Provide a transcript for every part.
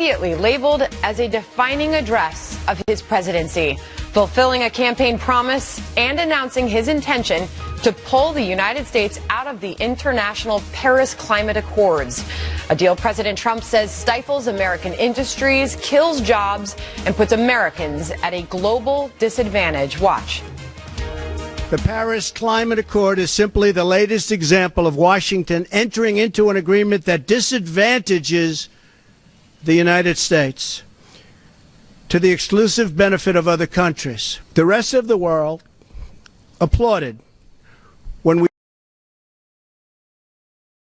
immediately labeled as a defining address of his presidency, fulfilling a campaign promise and announcing his intention to pull the United States out of the international Paris Climate Accords, a deal President Trump says stifles American industries, kills jobs, and puts Americans at a global disadvantage. Watch. The Paris Climate Accord is simply the latest example of Washington entering into an agreement that disadvantages the United States to the exclusive benefit of other countries. The rest of the world applauded when we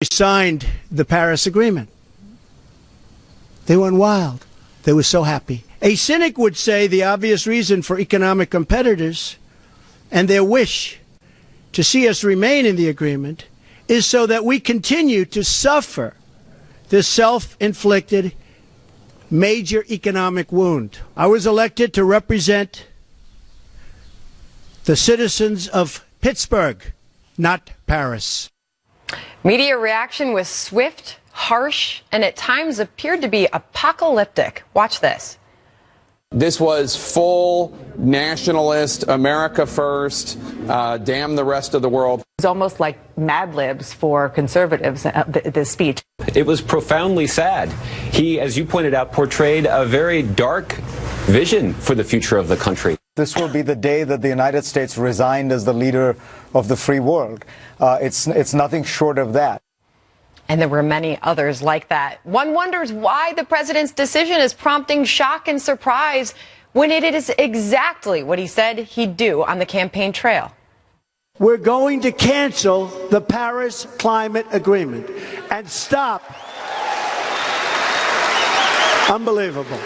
signed the Paris Agreement. They went wild. They were so happy. A cynic would say the obvious reason for economic competitors and their wish to see us remain in the agreement is so that we continue to suffer this self-inflicted major economic wound. I was elected to represent the citizens of Pittsburgh, not Paris. Media reaction was swift, harsh, and at times appeared to be apocalyptic. Watch this. This was full nationalist, America first, damn the rest of the world. It's almost like Mad Libs for conservatives, this speech. It was profoundly sad. He, as you pointed out, portrayed a very dark vision for the future of the country. This will be the day that the United States resigned as the leader of the free world. It's nothing short of that. And there were many others like that. One wonders why the president's decision is prompting shock and surprise when it is exactly what he said he'd do on the campaign trail. We're going to cancel the Paris Climate Agreement and stop. Unbelievable.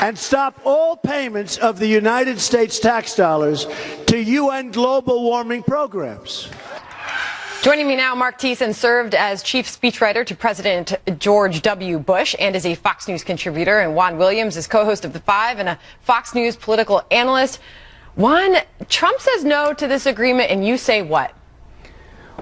And stop all payments of the United States tax dollars to UN global warming programs. Joining me now, Mark Thiessen served as chief speechwriter to President George W. Bush and is a Fox News contributor. And Juan Williams is co-host of The Five and a Fox News political analyst. Juan, Trump says no to this agreement, and you say what?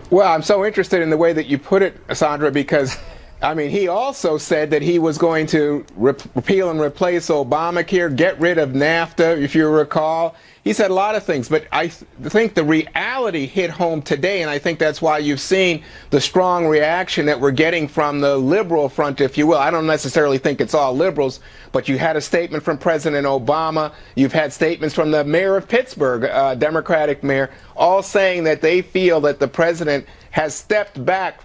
Well, I'm so interested in the way that you put it, Sandra, because, I mean, he also said that he was going to repeal and replace Obamacare, get rid of NAFTA, if you recall. He said a lot of things, but I think the reality hit home today, and I think that's why you've seen the strong reaction that we're getting from the liberal front, if you will. I don't necessarily think it's all liberals, but you had a statement from President Obama. You've had statements from the mayor of Pittsburgh, Democratic mayor, all saying that they feel that the president has stepped back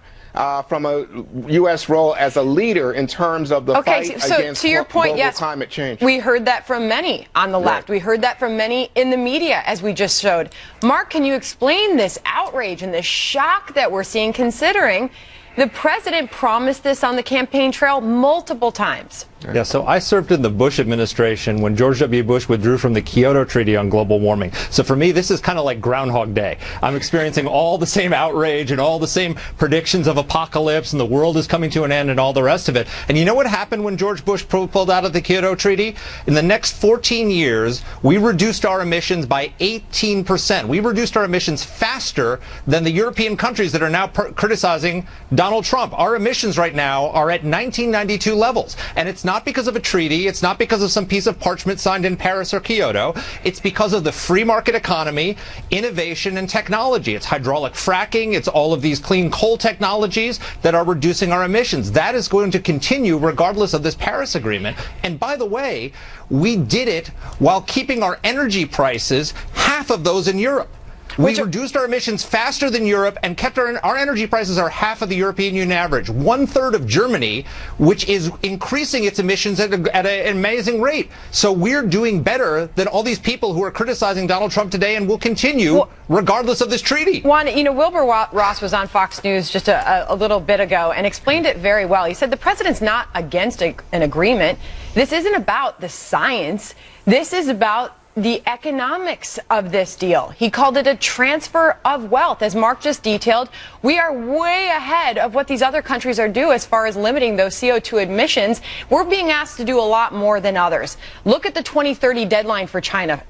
from a U.S. role as a leader in terms of the fight against global climate change. We heard that from many on the left. We heard that from many in the media, as we just showed. Mark, can you explain this outrage and the shock that we're seeing, considering the president promised this on the campaign trail multiple times? Yeah, so I served in the Bush administration when George W. Bush withdrew from the Kyoto Treaty on global warming. So for me, this is kind of like Groundhog Day. I'm experiencing all the same outrage and all the same predictions of apocalypse and the world is coming to an end and all the rest of it. And you know what happened when George Bush pulled out of the Kyoto Treaty? In the next 14 years, we reduced our emissions by 18%. We reduced our emissions faster than the European countries that are now criticizing Donald Trump. Our emissions right now are at 1992 levels. And it's not because of a treaty. It's not because of some piece of parchment signed in Paris or Kyoto. It's because of the free market economy, innovation, and technology. It's hydraulic fracking. It's all of these clean coal technologies that are reducing our emissions. That is going to continue regardless of this Paris Agreement. And by the way, we did it while keeping our energy prices half of those in Europe. We reduced our emissions faster than Europe and kept our energy prices are half of the European Union average. 1/3 of Germany, which is increasing its emissions at an amazing rate. So we're doing better than all these people who are criticizing Donald Trump today and will continue regardless of this treaty. Juan, you know, Wilbur Ross was on Fox News just a little bit ago and explained it very well. He said the president's not against an agreement. This isn't about the science. This is about the economics of this deal. He called it a transfer of wealth. As Mark just detailed, we are way ahead of what these other countries are doing as far as limiting those CO2 emissions. We're being asked to do a lot more than others. Look at the 2030 deadline for China,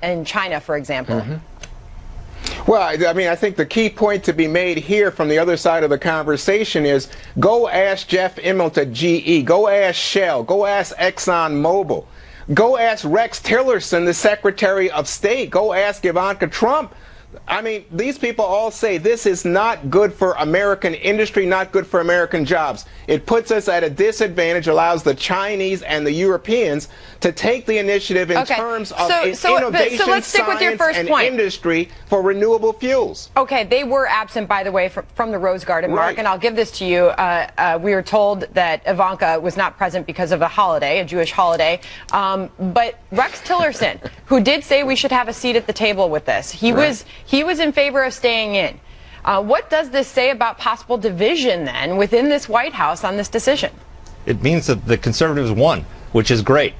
in China, for example. Well, I mean, I think the key point to be made here from the other side of the conversation is go ask Jeff Immelt at GE, go ask Shell, go ask ExxonMobil, go ask Rex Tillerson, the Secretary of State, go ask Ivanka Trump. I mean, these people all say this is not good for American industry, not good for American jobs. It puts us at a disadvantage, allows the Chinese and the Europeans to take the initiative in terms of innovation, so let's stick with your first and point. Industry for renewable fuels. Okay, they were absent, by the way, from the Rose Garden, Mark, and I'll give this to you. We were told that Ivanka was not present because of a holiday, a Jewish holiday. But Rex Tillerson, who did say we should have a seat at the table with this, he was in favor of staying in. What does this say about possible division, then, within this White House on this decision? It means that the conservatives won, which is great.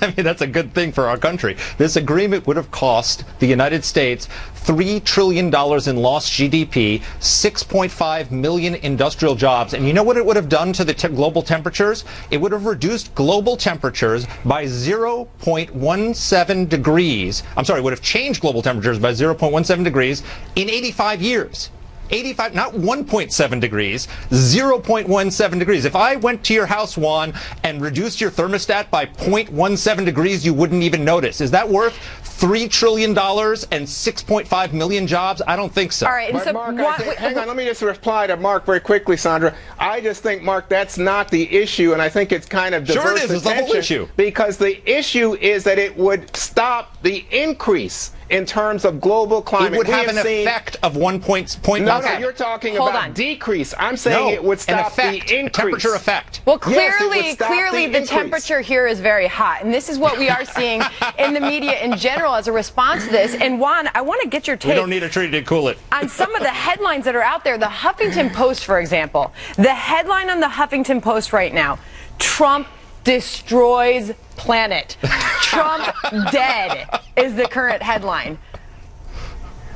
I mean, that's a good thing for our country. This agreement would have cost the United States $3 trillion in lost GDP, 6.5 million industrial jobs. And you know what it would have done to the global temperatures? It would have reduced global temperatures by 0.17 degrees. I'm sorry, it would have changed global temperatures by 0.17 degrees in 85 years. 85, not 1.7 degrees, 0.17 degrees. If I went to your house, Juan, and reduced your thermostat by 0.17 degrees, you wouldn't even notice. Is that worth $3 trillion and 6.5 million jobs? I don't think so. All right, But Mark, hang on, let me just reply to Mark very quickly, Sandra. I just think, Mark, that's not the issue, and I think it's kind of diverse Sure it is. It's the whole issue. Because the issue is that it would stop the increase in terms of global climate. It would have an effect of 1.1. No, you're talking about decrease. I'm saying it would stop the increase. Temperature effect. Well, clearly, the temperature here is very hot, and this is what we are seeing in the media in general as a response to this. And Juan, I want to get your take. We don't need a tree to cool it. On some of the headlines that are out there. The Huffington Post, for example. The headline on the Huffington Post right now: Trump destroys planet. Trump dead is the current headline.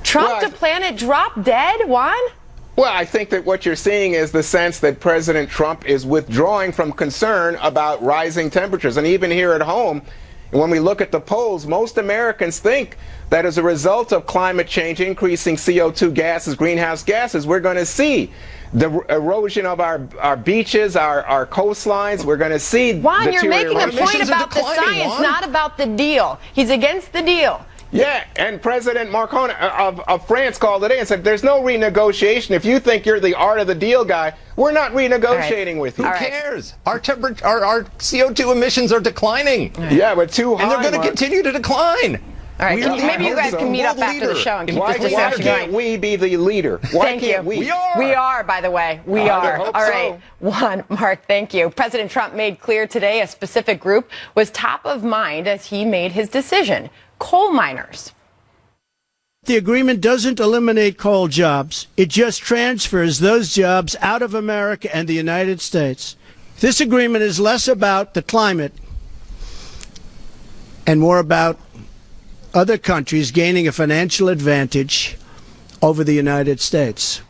Trump to planet drop dead, Juan? Well, I think that what you're seeing is the sense that President Trump is withdrawing from concern about rising temperatures. And even here at home, when we look at the polls, most Americans think that as a result of climate change, increasing CO2 gases, greenhouse gases, we're going to see the erosion of our beaches, our coastlines. We're going to see Juan, you're making a point about the science, not about the deal. He's against the deal. Yeah, and President Macron of France called it in and said, there's no renegotiation. If you think you're the art of the deal guy, we're not renegotiating with you. Who cares? Our CO2 emissions are declining. Yeah, but too high. And they're going to continue to decline. All right, maybe you guys can meet up after the show and keep this discussion going. Why can't we be the leader? Why can't we? We are. We are, by the way. We are. All right. Juan, Mark, thank you. President Trump made clear today a specific group was top of mind as he made his decision: coal miners. The agreement doesn't eliminate coal jobs. It just transfers those jobs out of America and the United States. This agreement is less about the climate and more about other countries gaining a financial advantage over the United States.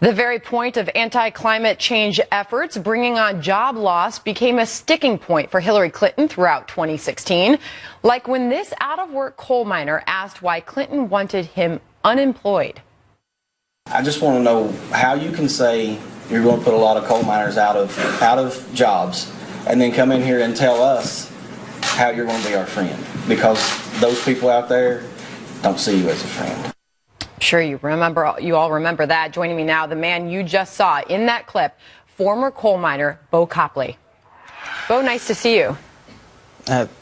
The very point of anti-climate change efforts, bringing on job loss, became a sticking point for Hillary Clinton throughout 2016. Like when this out-of-work coal miner asked why Clinton wanted him unemployed. I just want to know how you can say you're going to put a lot of coal miners out of jobs and then come in here and tell us how you're going to be our friend, because those people out there don't see you as a friend. Sure, you all remember that. Joining me now, the man you just saw in that clip, former coal miner Bo Copley. Bo, nice to see you.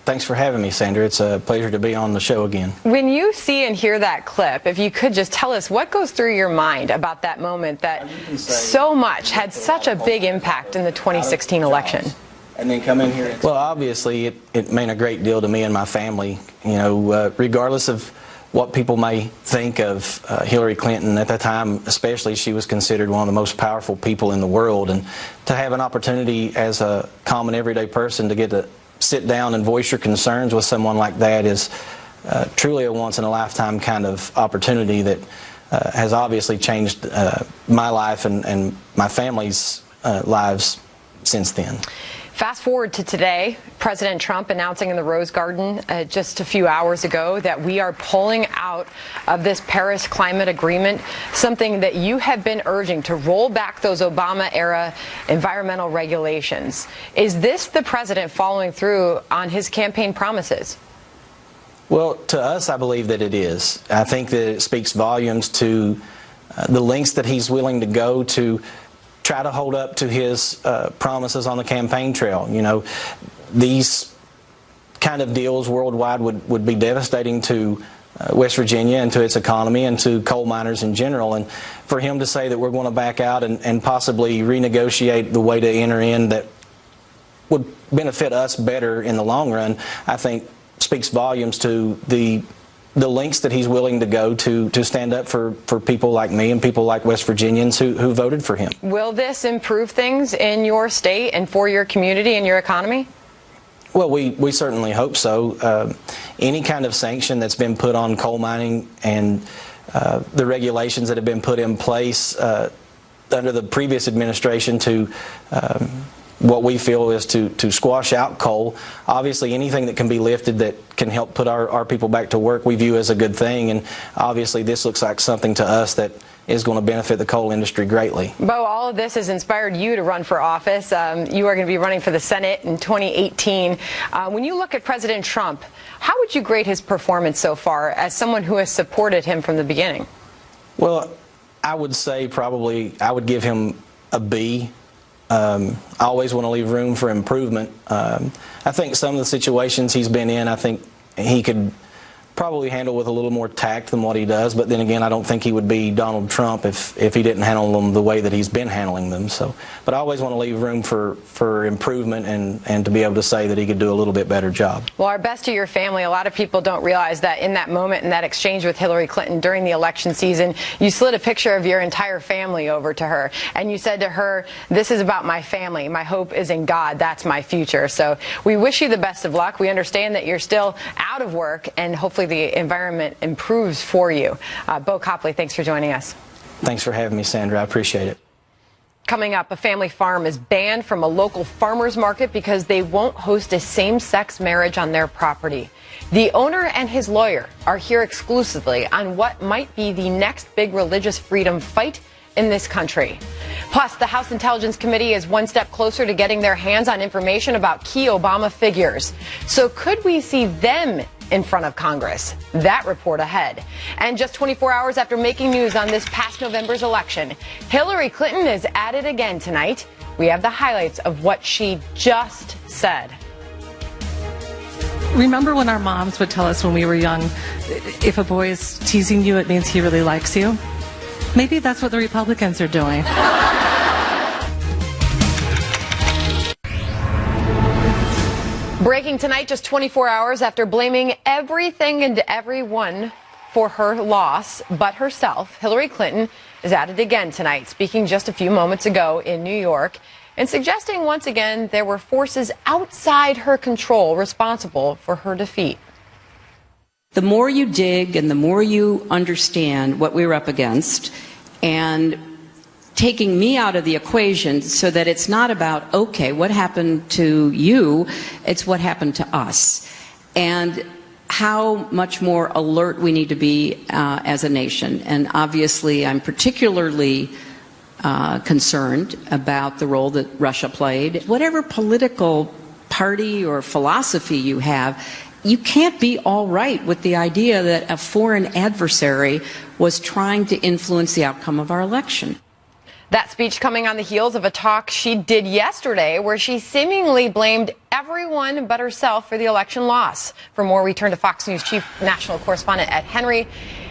Thanks for having me, Sandra. It's a pleasure to be on the show again. When you see and hear that clip, if you could just tell us what goes through your mind about that moment that so much had such a big impact in the 2016 election. And then come in here. Well, obviously, it meant a great deal to me and my family. You know, regardless of what people may think of Hillary Clinton at that time, especially, she was considered one of the most powerful people in the world. And to have an opportunity as a common everyday person to get to sit down and voice your concerns with someone like that is truly a once-in-a-lifetime kind of opportunity that has obviously changed my life and my family's lives since then. Fast forward to today, President Trump announcing in the Rose Garden just a few hours ago that we are pulling out of this Paris climate agreement, something that you have been urging to roll back those Obama-era environmental regulations. Is this the president following through on his campaign promises? Well, to us, I believe that it is. I think that it speaks volumes to the lengths that he's willing to go to try to hold up to his promises on the campaign trail. You know, these kind of deals worldwide would be devastating to West Virginia and to its economy and to coal miners in general. And for him to say that we're going to back out and possibly renegotiate the way to enter in that would benefit us better in the long run, I think speaks volumes to the lengths that he's willing to go to stand up for people like me and people like West Virginians who voted for him. Will this improve things in your state and for your community and your economy? Well, we certainly hope so. Any kind of sanction that's been put on coal mining and the regulations that have been put in place under the previous administration to what we feel is to squash out coal. Obviously, anything that can be lifted that can help put our people back to work we view as a good thing, and obviously this looks like something to us that is going to benefit the coal industry greatly. Bo, all of this has inspired you to run for office. You are going to be running for the Senate in 2018. When you look at President Trump, how would you grade his performance so far as someone who has supported him from the beginning? Well, I would say probably I would give him a B. I always want to leave room for improvement. I think some of the situations he's been in, I think he could probably handle with a little more tact than what he does, but then again, I don't think he would be Donald Trump if he didn't handle them the way that he's been handling them. So, but I always want to leave room for improvement and to be able to say that he could do a little bit better job. Well, our best to your family. A lot of people don't realize that in that moment, in that exchange with Hillary Clinton during the election season, you slid a picture of your entire family over to her, and you said to her, "This is about my family. My hope is in God. That's my future." So we wish you the best of luck. We understand that you're still out of work, and hopefully the environment improves for you. Bo Copley, thanks for joining us. Thanks for having me, Sandra. I appreciate it. Coming up, a family farm is banned from a local farmer's market because they won't host a same-sex marriage on their property. The owner and his lawyer are here exclusively on what might be the next big religious freedom fight in this country. Plus, the House Intelligence Committee is one step closer to getting their hands on information about key Obama figures. So could we see them in front of Congress? That report ahead. And just 24 hours after making news on this past November's election, Hillary Clinton is at it again tonight. We have the highlights of what she just said. Remember when our moms would tell us when we were young, if a boy is teasing you, it means he really likes you? Maybe that's what the Republicans are doing. Breaking tonight, just 24 hours after blaming everything and everyone for her loss but herself, Hillary Clinton is at it again tonight, speaking just a few moments ago in New York and suggesting once again there were forces outside her control responsible for her defeat. The more you dig and the more you understand what we're up against, and taking me out of the equation so that it's not about, okay, what happened to you, it's what happened to us. And how much more alert we need to be as a nation. And obviously, I'm particularly concerned about the role that Russia played. Whatever political party or philosophy you have, you can't be all right with the idea that a foreign adversary was trying to influence the outcome of our election. That speech coming on the heels of a talk she did yesterday where she seemingly blamed everyone but herself for the election loss. For more, we turn to Fox News Chief National Correspondent Ed Henry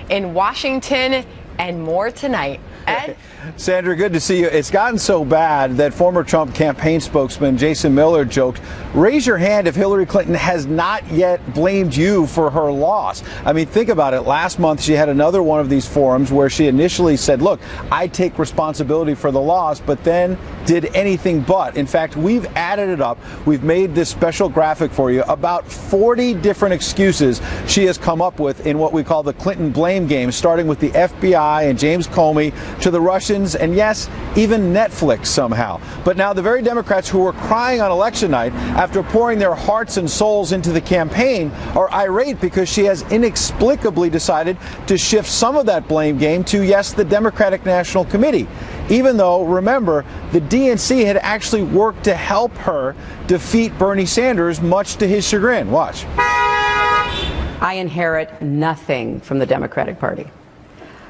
in Washington, and more tonight. Ed? Sandra, good to see you. It's gotten so bad that former Trump campaign spokesman Jason Miller joked, raise your hand if Hillary Clinton has not yet blamed you for her loss. I mean, think about it. Last month, she had another one of these forums where she initially said, look, I take responsibility for the loss, but then did anything but. In fact, we've added it up. We've made this special graphic for you. About 40 different excuses she has come up with in what we call the Clinton blame game, starting with the FBI and James Comey to the Russians, and yes, even Netflix somehow. But now the very Democrats who were crying on election night after pouring their hearts and souls into the campaign are irate because she has inexplicably decided to shift some of that blame game to, yes, the Democratic National Committee. Even though, remember, the DNC had actually worked to help her defeat Bernie Sanders, much to his chagrin. Watch. I inherit nothing from the Democratic Party.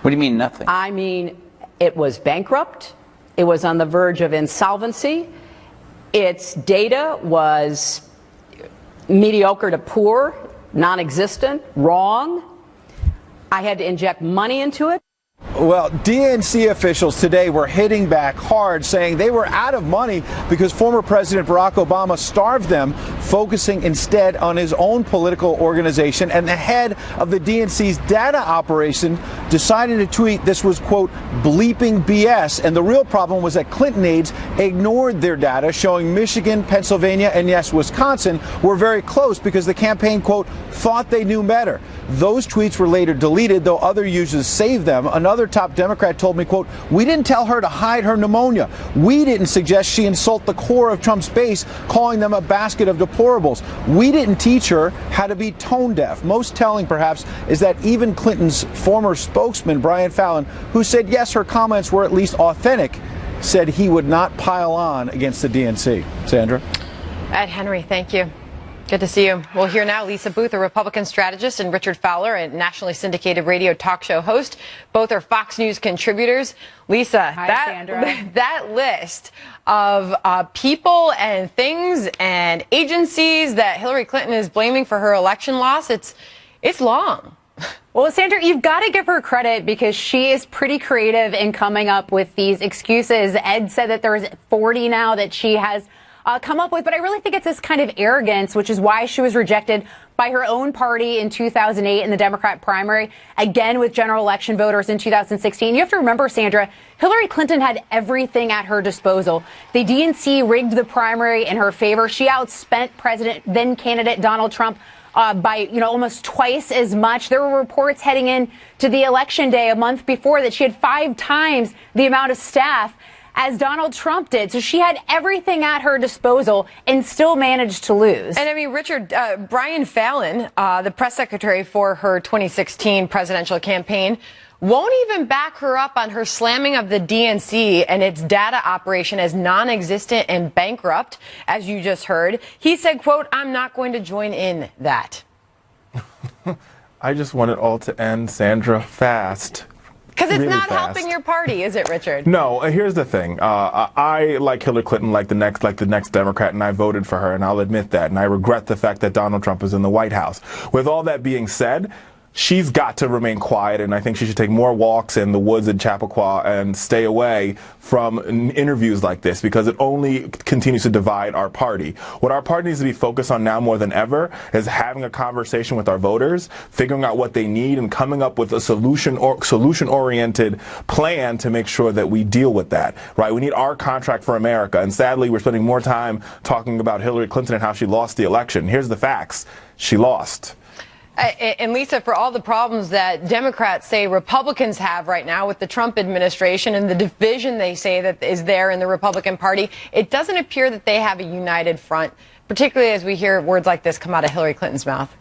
What do you mean nothing? I mean, it was bankrupt. It was on the verge of insolvency. Its data was mediocre to poor, non-existent, wrong. I had to inject money into it. Well, DNC officials today were hitting back hard, saying they were out of money because former President Barack Obama starved them, focusing instead on his own political organization. And the head of the DNC's data operation decided to tweet this was, quote, bleeping BS. And the real problem was that Clinton aides ignored their data, showing Michigan, Pennsylvania, and yes, Wisconsin were very close because the campaign, quote, thought they knew better. Those tweets were later deleted, though other users saved them. Another top Democrat told me, quote, we didn't tell her to hide her pneumonia. We didn't suggest she insult the core of Trump's base, calling them a basket of deplorables. We didn't teach her how to be tone deaf. Most telling, perhaps, is that even Clinton's former spokesman, Brian Fallon, who said, yes, her comments were at least authentic, said he would not pile on against the DNC. Sandra? Ed Henry, thank you. Good to see you. We'll hear now Lisa Booth, a Republican strategist, and Richard Fowler, a nationally syndicated radio talk show host. Both are Fox News contributors. Lisa, that list of people and things and agencies that Hillary Clinton is blaming for her election loss, it's long. Well, Sandra, you've got to give her credit because she is pretty creative in coming up with these excuses. Ed said that there's 40 now that she has come up with, but I really think it's this kind of arrogance, which is why she was rejected by her own party in 2008 in the Democrat primary, again with general election voters in 2016. You have to remember, Sandra, Hillary Clinton had everything at her disposal. The DNC rigged the primary in her favor. She outspent then candidate Donald Trump by, almost twice as much. There were reports heading in to the election day a month before that she had 5 times the amount of staff as Donald Trump did. So she had everything at her disposal and still managed to lose. And I mean, Richard, Brian Fallon, the press secretary for her 2016 presidential campaign, won't even back her up on her slamming of the DNC and its data operation as non-existent and bankrupt, as you just heard. He said, quote, I'm not going to join in that. I just want it all to end, Sandra, fast. Because it's really not fast. helping your party, is it, Richard? No, here's the thing. I like Hillary Clinton like the next Democrat, and I voted for her, and I'll admit that. And I regret the fact that Donald Trump is in the White House. With all that being said, she's got to remain quiet, and I think she should take more walks in the woods in Chappaqua and stay away from interviews like this, because it only continues to divide our party. What our party needs to be focused on now more than ever is having a conversation with our voters, figuring out what they need, and coming up with a solution-oriented plan to make sure that we deal with that, right? We need our contract for America, and sadly, we're spending more time talking about Hillary Clinton and how she lost the election. Here's the facts. She lost. And Lisa, for all the problems that Democrats say Republicans have right now with the Trump administration and the division they say that is there in the Republican Party, it doesn't appear that they have a united front, particularly as we hear words like this come out of Hillary Clinton's mouth.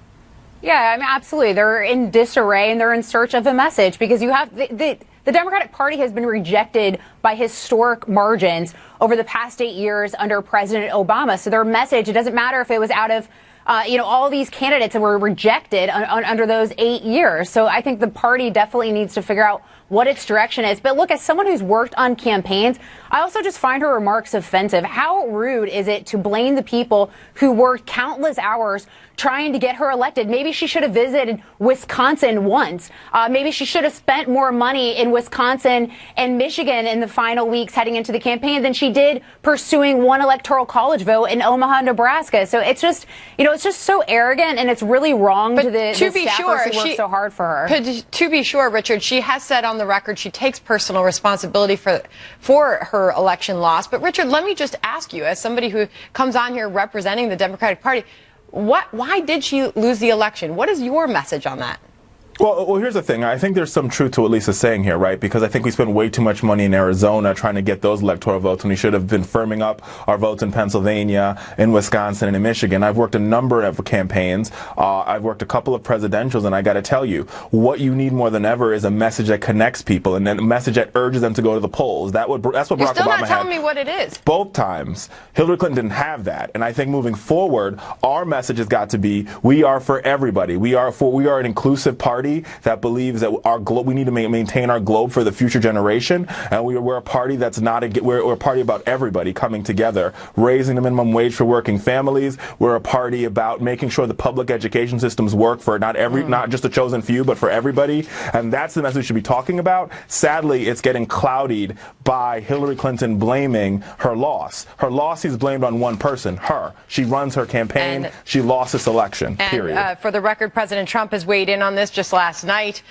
Yeah, I mean, absolutely. They're in disarray and they're in search of a message because you have the Democratic Party has been rejected by historic margins over the past 8 years under President Obama. So their message, it doesn't matter if it was out of all these candidates that were rejected under those 8 years. So I think the party definitely needs to figure out what its direction is. But look, as someone who's worked on campaigns, I also just find her remarks offensive. How rude is it to blame the people who worked countless hours trying to get her elected? Maybe she should have visited Wisconsin once. Maybe she should have spent more money in Wisconsin and Michigan in the final weeks heading into the campaign than she did pursuing one electoral college vote in Omaha, Nebraska. So it's just, it's just so arrogant, and it's really wrong to the staffers who worked so hard for her. But to be sure, Richard, she has said on the record she takes personal responsibility for her election loss. But Richard, let me just ask you, as somebody who comes on here representing the Democratic Party, why did she lose the election? What is your message on that? Well, here's the thing. I think there's some truth to what Lisa's saying here, right? Because I think we spend way too much money in Arizona trying to get those electoral votes when we should have been firming up our votes in Pennsylvania, in Wisconsin, and in Michigan. I've worked a number of campaigns. I've worked a couple of presidentials, and I got to tell you, what you need more than ever is a message that connects people and then a message that urges them to go to the polls. That's what Barack Obama had. You're still not telling me what it is. Both times. Hillary Clinton didn't have that. And I think moving forward, our message has got to be, we are for everybody. We are an inclusive party that believes that we need to maintain our globe for the future generation, and we're a party that's we're a party about everybody coming together, raising the minimum wage for working families. We're a party about making sure the public education systems work for not just the chosen few, but for everybody. And that's the message we should be talking about. Sadly, it's getting clouded by Hillary Clinton blaming her loss. Her loss is blamed on one person, her. She runs her campaign. She lost this election, period. For the record, President Trump has weighed in on this just last night.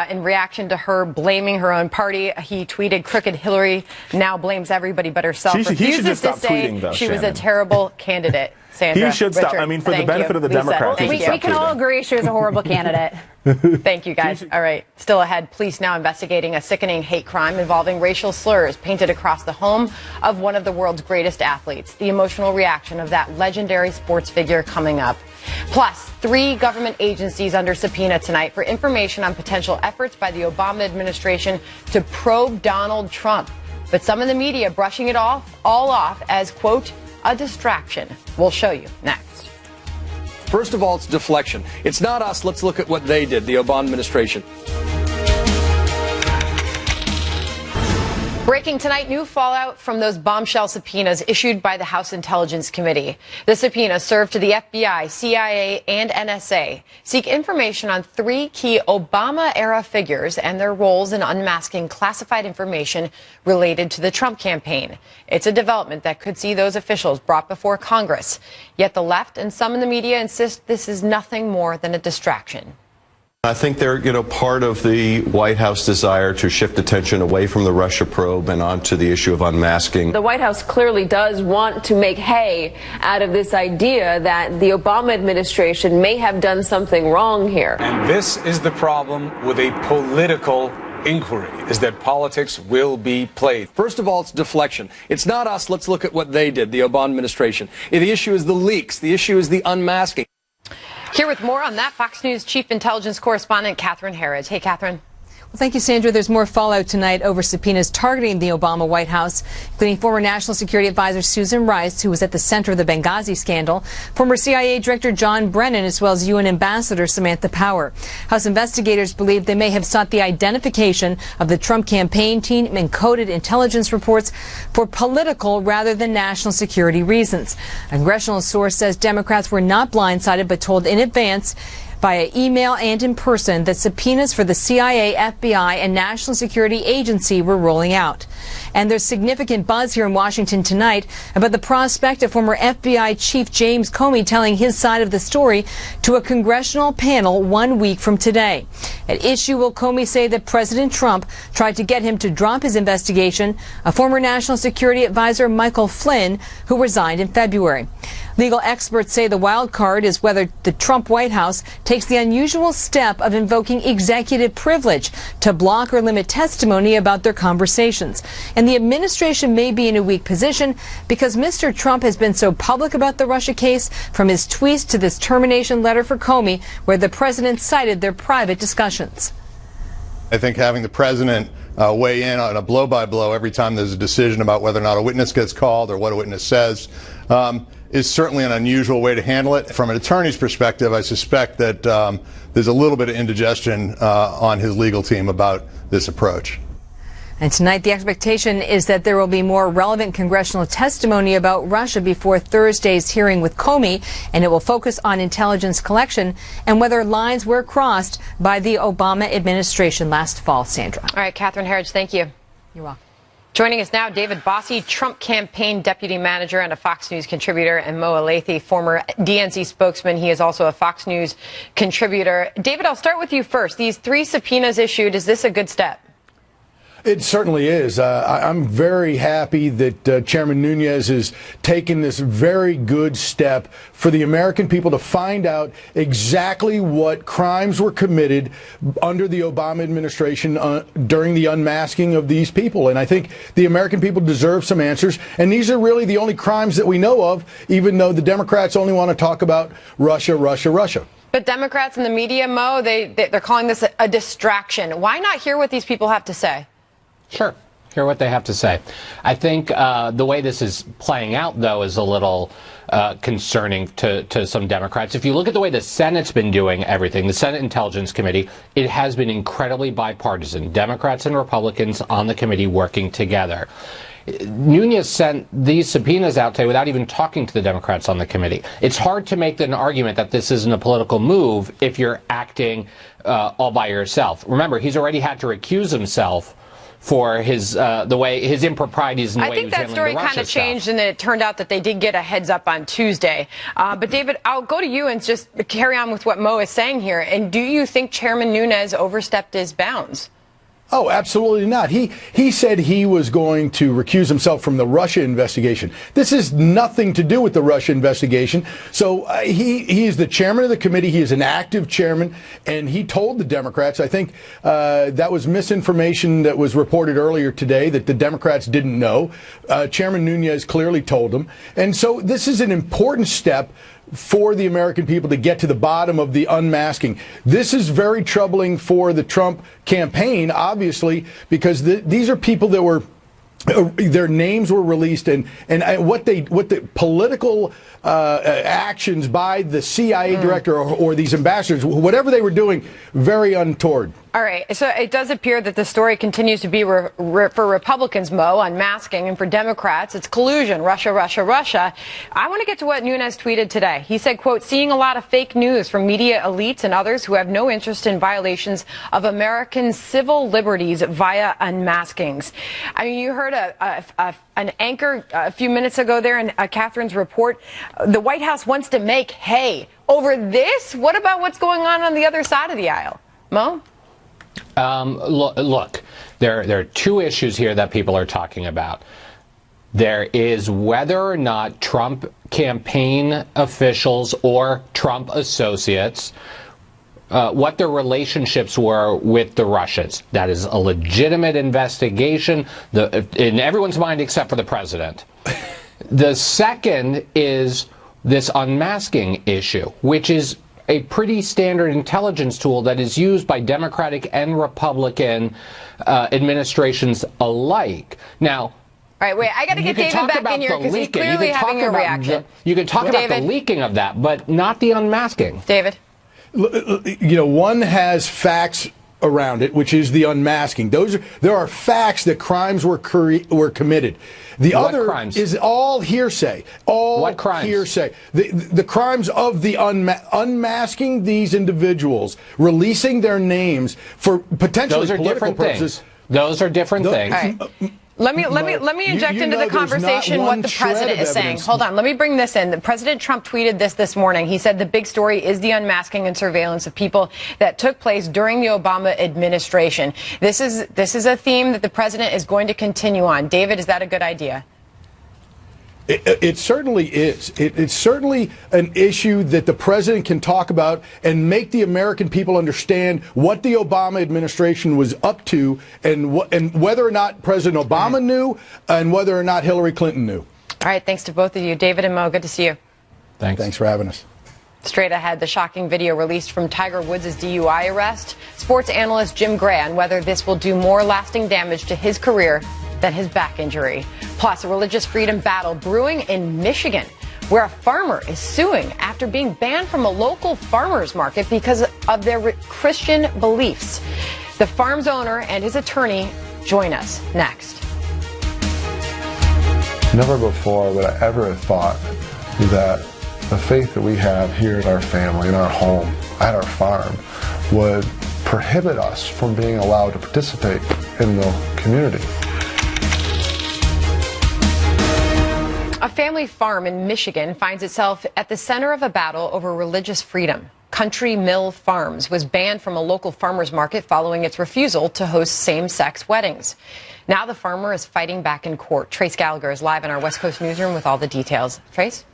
In reaction to her blaming her own party, he tweeted, "Crooked Hillary now blames everybody but herself." He should just stop tweeting, though, she was a terrible candidate. Sandra, he should stop. Richard, I mean, for the benefit of the Democrats, we can all agree she was a horrible candidate. Thank you, guys. All right. Still ahead, police now investigating a sickening hate crime involving racial slurs painted across the home of one of the world's greatest athletes. The emotional reaction of that legendary sports figure coming up. Plus, 3 government agencies under subpoena tonight for information on potential efforts by the Obama administration to probe Donald Trump. But some in the media brushing it all off as, quote, a distraction. We'll show you next. First of all, it's deflection. It's not us. Let's look at what they did, the Obama administration. Breaking tonight, new fallout from those bombshell subpoenas issued by the House Intelligence Committee. The subpoena served to the FBI, CIA, and NSA seek information on 3 key Obama-era figures and their roles in unmasking classified information related to the Trump campaign. It's a development that could see those officials brought before Congress. Yet the left and some in the media insist this is nothing more than a distraction. I think they're, part of the White House desire to shift attention away from the Russia probe and onto the issue of unmasking. The White House clearly does want to make hay out of this idea that the Obama administration may have done something wrong here. And this is the problem with a political inquiry, is that politics will be played. First of all, it's deflection. It's not us. Let's look at what they did, the Obama administration. The issue is the leaks. The issue is the unmasking. Here with more on that, Fox News Chief Intelligence Correspondent Catherine Herridge. Hey, Catherine. Well, thank you, Sandra. There's more fallout tonight over subpoenas targeting the Obama White House, including former National Security Advisor Susan Rice, who was at the center of the Benghazi scandal, former CIA Director John Brennan, as well as UN Ambassador Samantha Power. House investigators believe they may have sought the identification of the Trump campaign team and coded intelligence reports for political rather than national security reasons. A congressional source says Democrats were not blindsided but told in advance via email and in person that subpoenas for the CIA, FBI, and National Security Agency were rolling out. And there's significant buzz here in Washington tonight about the prospect of former FBI Chief James Comey telling his side of the story to a congressional panel 1 week from today. At issue will Comey say that President Trump tried to get him to drop his investigation of former National Security Advisor Michael Flynn, who resigned in February. Legal experts say the wild card is whether the Trump White House takes the unusual step of invoking executive privilege to block or limit testimony about their conversations. And the administration may be in a weak position because Mr. Trump has been so public about the Russia case, from his tweets to this termination letter for Comey, where the president cited their private discussions. I think having the president weigh in on a blow-by-blow every time there's a decision about whether or not a witness gets called or what a witness says is certainly an unusual way to handle it. From an attorney's perspective, I suspect that there's a little bit of indigestion on his legal team about this approach. And tonight, the expectation is that there will be more relevant congressional testimony about Russia before Thursday's hearing with Comey, and it will focus on intelligence collection and whether lines were crossed by the Obama administration last fall. Sandra. All right, Catherine Herridge, thank you. You're welcome. Joining us now, David Bossie, Trump campaign deputy manager and a Fox News contributor, and Mo Alethi, former DNC spokesman. He is also a Fox News contributor. David, I'll start with you first. These 3 subpoenas issued, is this a good step? It certainly is. I'm very happy that Chairman Nunes is taking this very good step for the American people to find out exactly what crimes were committed under the Obama administration during the unmasking of these people. And I think the American people deserve some answers. And these are really the only crimes that we know of, even though the Democrats only want to talk about Russia, Russia, Russia. But Democrats and the media, Mo, they're calling this a distraction. Why not hear what these people have to say? Sure. Hear what they have to say. I think the way this is playing out, though, is a little concerning to some Democrats. If you look at the way the Senate's been doing everything, the Senate Intelligence Committee, it has been incredibly bipartisan. Democrats and Republicans on the committee working together. Nunes sent these subpoenas out today without even talking to the Democrats on the committee. It's hard to make an argument that this isn't a political move if you're acting all by yourself. Remember, he's already had to recuse himself for his the way his improprieties and the way he was handling the Russia stuff. I think that story kind of changed, and then it turned out that they did get a heads up on Tuesday. But David, I'll go to you and just carry on with what Mo is saying here. And do you think Chairman Nunes overstepped his bounds? Oh, absolutely not. He said he was going to recuse himself from the Russia investigation. This has nothing to do with the Russia investigation. So he is the chairman of the committee. He is an active chairman, and he told the Democrats, I think that was misinformation that was reported earlier today that the Democrats didn't know. Chairman Nunes clearly told them. And so this is an important step for the American people to get to the bottom of the unmasking. This is very troubling for the Trump campaign, obviously, because these are people that were their names were released, and what the political actions by the CIA director or these ambassadors, whatever they were doing, very untoward. All right, so it does appear that the story continues to be for Republicans, Mo, unmasking, and for Democrats, it's collusion, Russia, Russia, Russia. I want to get to what Nunes tweeted today. He said, quote, seeing a lot of fake news from media elites and others who have no interest in violations of American civil liberties via unmaskings. I mean, you heard an anchor a few minutes ago there in Catherine's report. The White House wants to make hay over this. What about what's going on the other side of the aisle? Mo? Look, there are two issues here that people are talking about. There is whether or not Trump campaign officials or Trump associates, what their relationships were with the Russians. That is a legitimate investigation in everyone's mind except for the president. The second is this unmasking issue, which is a pretty standard intelligence tool that is used by Democratic and Republican administrations alike. Now, all right, wait, I got to get David back in here because he's clearly having a reaction. You can talk about the leaking of that, but not the unmasking. David? You know, one has facts around it, which is the unmasking. There are facts that crimes were committed. The other is all hearsay. All hearsay. The crimes of the unmasking these individuals, releasing their names for potentially political purposes. Those are different things. All right. Let me inject into the conversation what the president is saying. Hold on. Let me bring this in. President Trump tweeted this morning. He said the big story is the unmasking and surveillance of people that took place during the Obama administration. This is a theme that the president is going to continue on. David, is that a good idea? It certainly is. It's certainly an issue that the president can talk about and make the American people understand what the Obama administration was up to and whether or not President Obama knew and whether or not Hillary Clinton knew. All right. Thanks to both of you. David and Mo, good to see you. Thanks for having us. Straight ahead, the shocking video released from Tiger Woods' DUI arrest. Sports analyst Jim Gray on whether this will do more lasting damage to his career than his back injury. Plus, a religious freedom battle brewing in Michigan, where a farmer is suing after being banned from a local farmer's market because of their Christian beliefs. The farm's owner and his attorney join us next. Never before would I ever have thought that the faith that we have here in our family, in our home, at our farm, would prohibit us from being allowed to participate in the community. A family farm in Michigan finds itself at the center of a battle over religious freedom. Country Mill Farms was banned from a local farmers market following its refusal to host same-sex weddings. Now the farmer is fighting back in court. Trace Gallagher is live in our West Coast newsroom with all the details. Trace?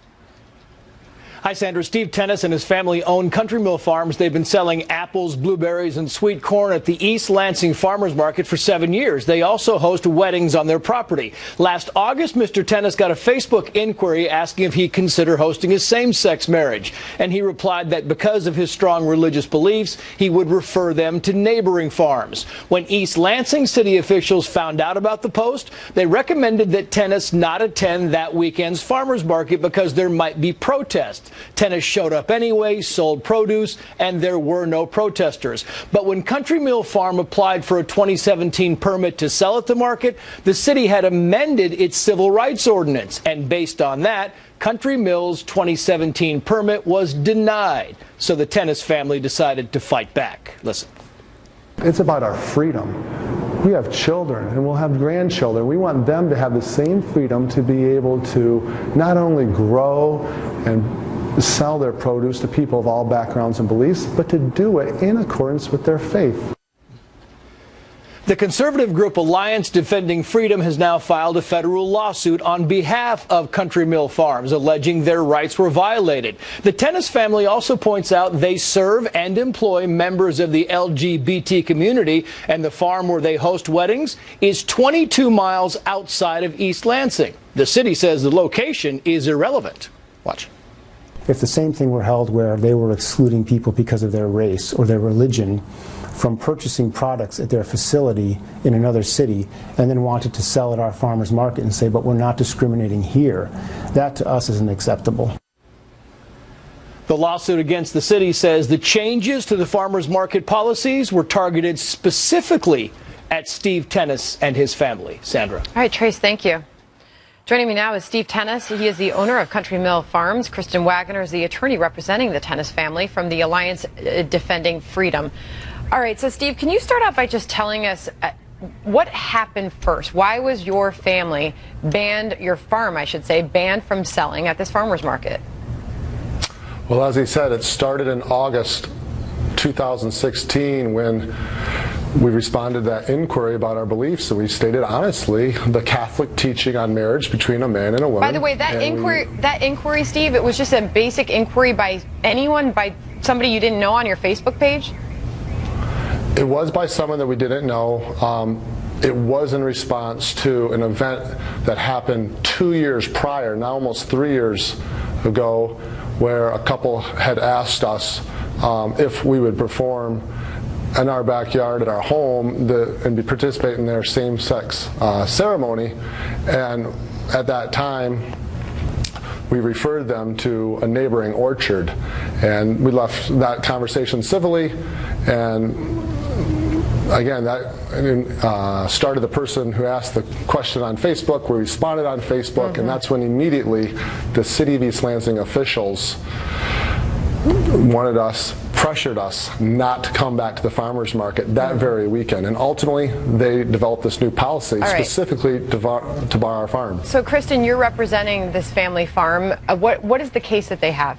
Hi, Sandra. Steve Tennis and his family own Country Mill Farms. They've been selling apples, blueberries, and sweet corn at the East Lansing Farmers Market for 7 years. They also host weddings on their property. Last August, Mr. Tennis got a Facebook inquiry asking if he'd consider hosting a same-sex marriage. And he replied that because of his strong religious beliefs, he would refer them to neighboring farms. When East Lansing city officials found out about the post, they recommended that Tennis not attend that weekend's farmers market because there might be protests. Tennis showed up anyway, sold produce, and there were no protesters. But when Country Mill Farm applied for a 2017 permit to sell at the market, the city had amended its civil rights ordinance. And based on that, Country Mill's 2017 permit was denied. So the Tennis family decided to fight back. Listen. It's about our freedom. We have children and we'll have grandchildren. We want them to have the same freedom to be able to not only grow and sell their produce to people of all backgrounds and beliefs, but to do it in accordance with their faith. The conservative group Alliance Defending Freedom has now filed a federal lawsuit on behalf of Country Mill Farms, alleging their rights were violated. The Tennis family also points out they serve and employ members of the LGBT community, and the farm where they host weddings is 22 miles outside of East Lansing. The city says the location is irrelevant. Watch. If the same thing were held where they were excluding people because of their race or their religion from purchasing products at their facility in another city and then wanted to sell at our farmers market and say, but we're not discriminating here, that to us isn't acceptable. The lawsuit against the city says the changes to the farmers market policies were targeted specifically at Steve Tennis and his family. Sandra. All right, Trace, thank you. Joining me now is Steve Tennis. He is the owner of Country Mill Farms. Kristen Wagner is the attorney representing the Tennis family from the Alliance Defending Freedom. All right, so Steve, can you start out by just telling us what happened first? Why was your family banned, your farm, I should say, banned from selling at this farmer's market? Well, as he said, it started in August 2016 when we responded to that inquiry about our beliefs, and we stated honestly the Catholic teaching on marriage between a man and a woman. By the way, that inquiry, Steve, it was just a basic inquiry by anyone, by somebody you didn't know on your Facebook page? It was by someone that we didn't know. It was in response to an event that happened 2 years prior, now almost 3 years ago, where a couple had asked us if we would perform in our backyard at our home and participate in their same-sex ceremony. And at that time, we referred them to a neighboring orchard. And we left that conversation civilly. And again, that started the person who asked the question on Facebook. We responded on Facebook, and that's when immediately the City of East Lansing officials pressured us not to come back to the farmers market that very weekend. And ultimately, they developed this new policy specifically to bar our farm. So, Kristen, you're representing this family farm. What is the case that they have?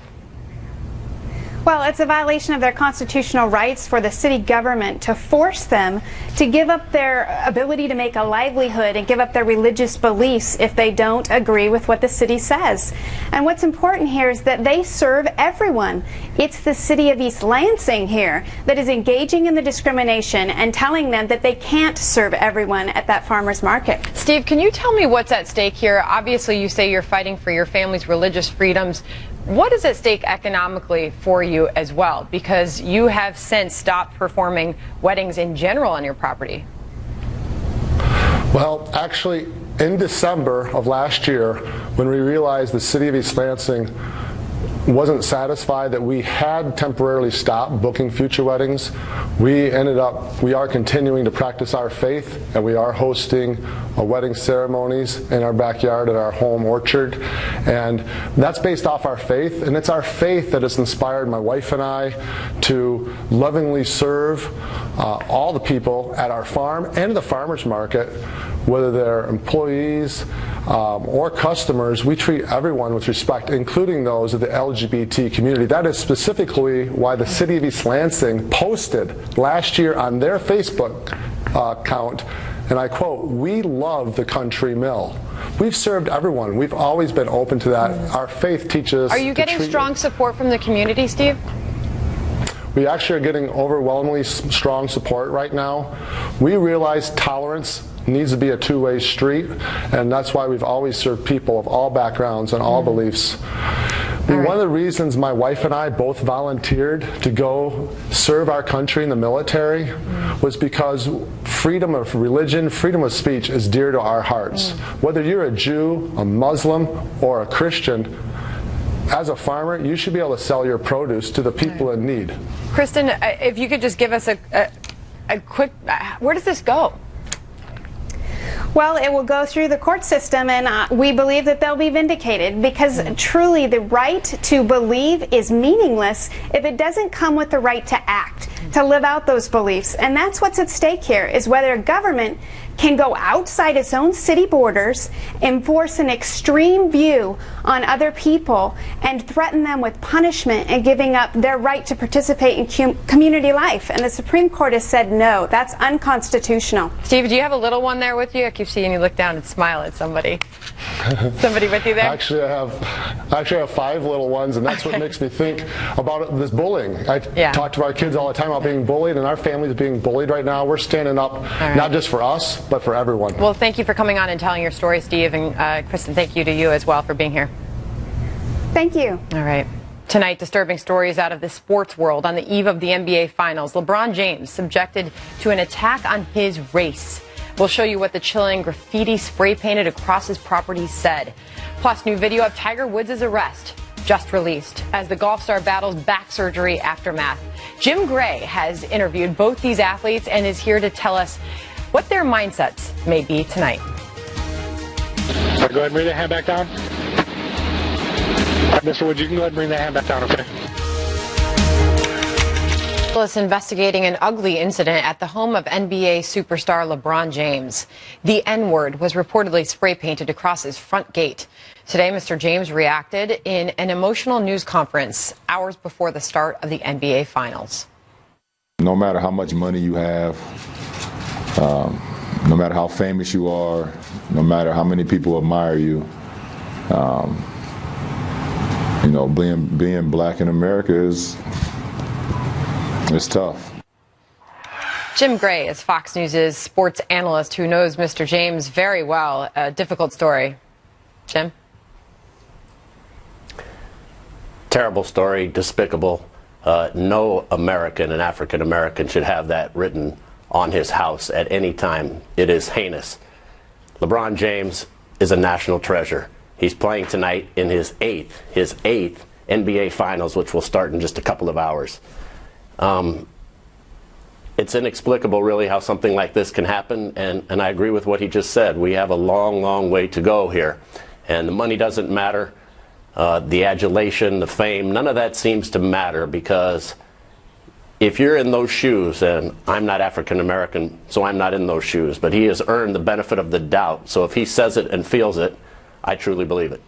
Well, it's a violation of their constitutional rights for the city government to force them to give up their ability to make a livelihood and give up their religious beliefs if they don't agree with what the city says. And what's important here is that they serve everyone. It's the city of East Lansing here that is engaging in the discrimination and telling them that they can't serve everyone at that farmer's market. Steve, can you tell me what's at stake here? Obviously, you say you're fighting for your family's religious freedoms. What is at stake economically for you as well? Because you have since stopped performing weddings in general on your property. Well, actually, in December of last year, when we realized the City of East Lansing wasn't satisfied that we had temporarily stopped booking future weddings, we are continuing to practice our faith, and we are hosting wedding ceremonies in our backyard at our home orchard. And that's based off our faith, and it's our faith that has inspired my wife and I to lovingly serve all the people at our farm and the farmers market, whether they're employees, or customers, we treat everyone with respect, including those of the LGBT community. That is specifically why the City of East Lansing posted last year on their Facebook account, and I quote, "We love the Country Mill." We've served everyone. We've always been open to that. Our faith teaches us. Are you getting strong support from the community, Steve? We actually are getting overwhelmingly strong support right now. We realize tolerance needs to be a two-way street, and that's why we've always served people of all backgrounds and all beliefs. One of the reasons my wife and I both volunteered to go serve our country in the military was because freedom of religion, freedom of speech is dear to our hearts. Whether you're a Jew, a Muslim, or a Christian, as a farmer, you should be able to sell your produce to the people in need. Kristen, if you could just give us a quick, where does this go? Well, it will go through the court system, and we believe that they'll be vindicated, because truly the right to believe is meaningless if it doesn't come with the right to act, to live out those beliefs. And that's what's at stake here, is whether government can go outside its own city borders, enforce an extreme view on other people, and threaten them with punishment and giving up their right to participate in community life. And the Supreme Court has said no, that's unconstitutional. Steve, do you have a little one there with you? I keep seeing you look down and smile at somebody. Somebody with you there? Actually, I have 5 little ones, and that's what makes me think about this bullying. I talk to our kids all the time about being bullied, and our family is being bullied right now. We're standing up, not just for us, but for everyone. Well, thank you for coming on and telling your story, Steve. And Kristen, thank you to you as well for being here. Thank you. All right. Tonight, disturbing stories out of the sports world. On the eve of the NBA Finals, LeBron James subjected to an attack on his race. We'll show you what the chilling graffiti spray painted across his property said. Plus, new video of Tiger Woods' arrest just released as the golf star battles back surgery aftermath. Jim Gray has interviewed both these athletes and is here to tell us what their mindsets may be tonight. Go ahead and bring that hand back down. Mr. Woods, you can go ahead and bring that hand back down, okay? Police investigating an ugly incident at the home of NBA superstar LeBron James. The N-word was reportedly spray painted across his front gate. Today, Mr. James reacted in an emotional news conference hours before the start of the NBA Finals. No matter how much money you have, no matter how famous you are, no matter how many people admire you, you know, being black in America is tough. Jim Gray is Fox News' sports analyst who knows Mr. James very well. A difficult story. Jim? Terrible story, despicable. No American and African American should have that written on his house at any time. It is heinous. LeBron James is a national treasure. He's playing tonight in his eighth NBA Finals, which will start in just a couple of hours. It's inexplicable, really, how something like this can happen, and I agree with what he just said. We have a long, long way to go here, and the money doesn't matter. The adulation, the fame, none of that seems to matter, because if you're in those shoes, and I'm not African American, so I'm not in those shoes, but he has earned the benefit of the doubt. So if he says it and feels it, I truly believe it.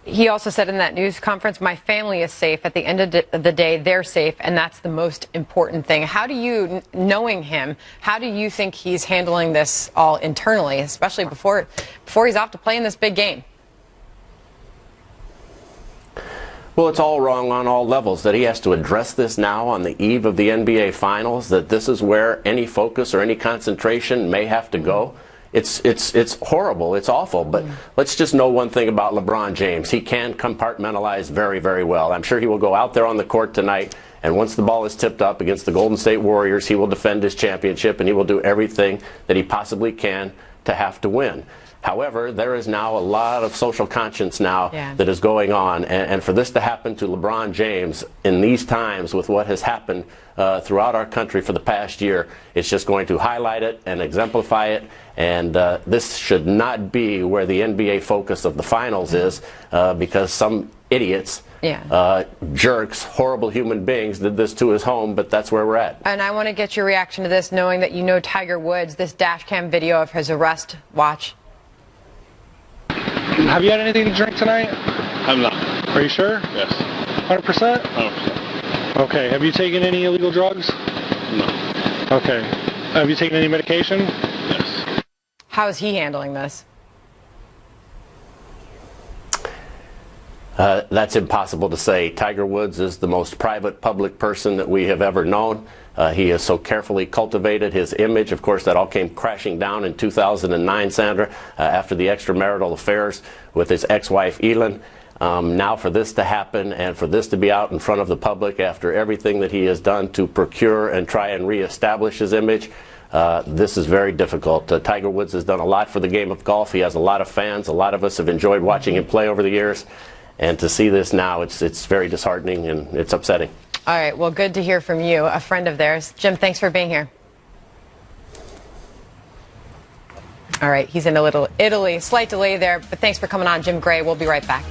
He also said in that news conference, my family is safe. At the end of the day, they're safe, and that's the most important thing. How do you, knowing him, how do you think he's handling this all internally, especially before he's off to play in this big game? Well, it's all wrong on all levels, that he has to address this now on the eve of the NBA Finals, that this is where any focus or any concentration may have to go. It's horrible. It's awful. But let's just know one thing about LeBron James. He can compartmentalize very, very well. I'm sure he will go out there on the court tonight, and once the ball is tipped up against the Golden State Warriors, he will defend his championship, and he will do everything that he possibly can to have to win. However, there is now a lot of social conscience now that is going on, and for this to happen to LeBron James in these times with what has happened throughout our country for the past year, it's just going to highlight it and exemplify it, and this should not be where the NBA focus of the finals is, because some idiots, jerks, horrible human beings did this to his home, but that's where we're at. And I want to get your reaction to this, knowing that you know Tiger Woods, this dash cam video of his arrest. Watch. Have you had anything to drink tonight? I'm not. Are you sure? Yes. 100%? 100%. Okay. Have you taken any illegal drugs? No. Okay. Have you taken any medication? Yes. How is he handling this? That's impossible to say. Tiger Woods is the most private public person that we have ever known. He has so carefully cultivated his image. Of course, that all came crashing down in 2009, Sandra, after the extramarital affairs with his ex-wife, Elin. Now for this to happen and for this to be out in front of the public after everything that he has done to procure and try and reestablish his image, this is very difficult. Tiger Woods has done a lot for the game of golf. He has a lot of fans. A lot of us have enjoyed watching him play over the years. And to see this now, it's very disheartening and it's upsetting. All right. Well, good to hear from you, a friend of theirs. Jim, thanks for being here. All right. He's in a little Italy. Slight delay there, but thanks for coming on, Jim Gray. We'll be right back.